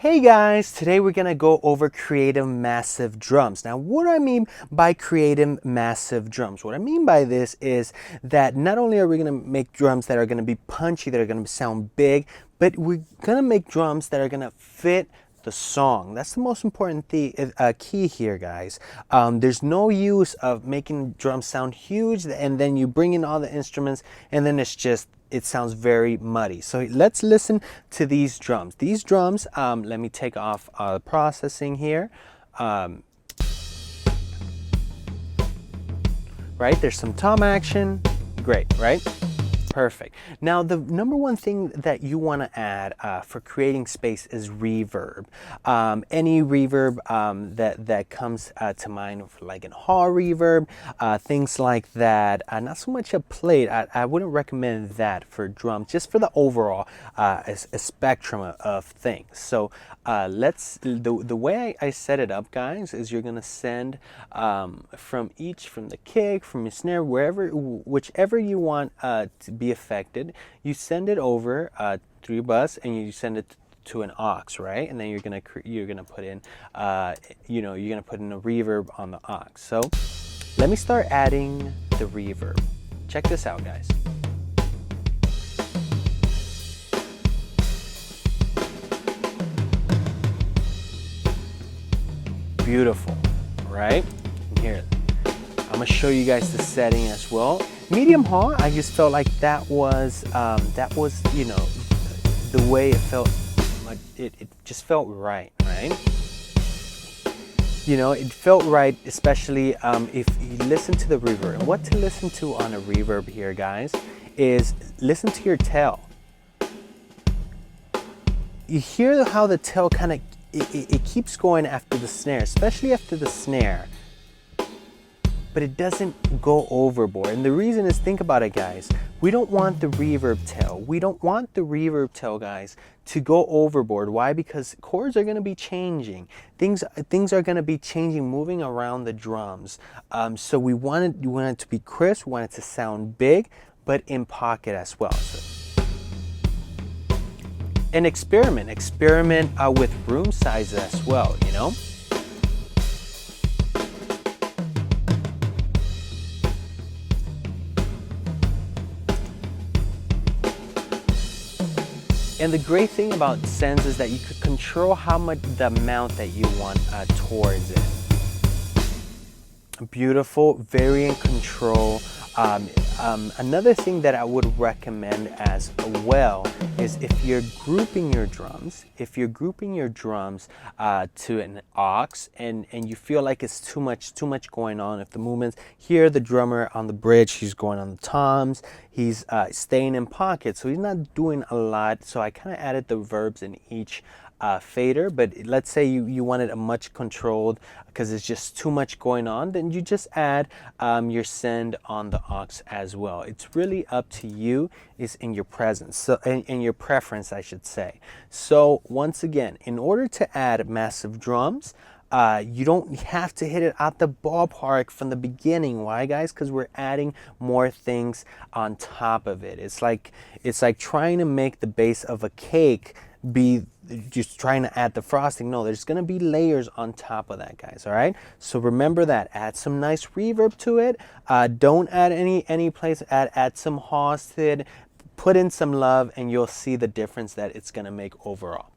Hey guys, today we're gonna go over creative massive drums. Now, what do I mean by creative massive drums? What I mean by this is that not only are we gonna make drums that are gonna be punchy, that are gonna sound big, but we're gonna make drums that are gonna fit the song. That's the most important key here, guys. There's no use of making drums sound huge and then you bring in all the instruments and then it sounds very muddy. So let's listen to these drums. These drums, let me take off processing here. Right, there's some tom action. Great, right? Perfect. Now, the number one thing that you want to add for creating space is reverb. Any reverb that comes to mind, like an hall reverb, things like that. Not so much a plate. I wouldn't recommend that for drums, just for the overall a spectrum of things. So the way I set it up, guys, is you're gonna send from the kick, from your snare, whichever you want to be affected, you send it over through your bus and you send it to an aux, right? And then you're gonna put in you're gonna put in a reverb on the aux. So let me start adding the reverb. Check this out, guys. Beautiful, right? Here, I'm gonna show you guys the setting as well. Medium hall, I just felt like that was the way it felt. Like it just felt right? It felt right, especially if you listen to the reverb. And what to listen to on a reverb here, guys, is listen to your tail. You hear how the tail kind of it keeps going after the snare, especially after the snare, but it doesn't go overboard. And the reason is, think about it, guys. We don't want the reverb tail. We don't want the reverb tail, guys, to go overboard. Why? Because chords are going to be changing. Things are going to be changing, moving around the drums. So we want it to be crisp. We want it to sound big, but in pocket as well. And experiment with room size as well, And the great thing about sends is that you could control the amount that you want towards it. Beautiful, very in control. Another thing that I would recommend as well is if you're grouping your drums to an aux and you feel like it's too much going on. If the movements here, the drummer on the bridge, he's going on the toms, he's staying in pocket, so he's not doing a lot. So I kind of added the verbs in each fader, but let's say you wanted a much controlled because it's just too much going on, then you just add your send on the aux as well. It's really up to you. It's in your presence, so in your preference, I should say. So once again, in order to add massive drums, you don't have to hit it at the ballpark from the beginning. Why, guys? Because we're adding more things on top of it. It's like trying to make the base of a cake be just trying to add the frosting. No, there's gonna be layers on top of that, guys. All right, so remember that. Add some nice reverb to it. Don't add any place. Add some hoss to it. Put in some love and you'll see the difference that it's gonna make overall.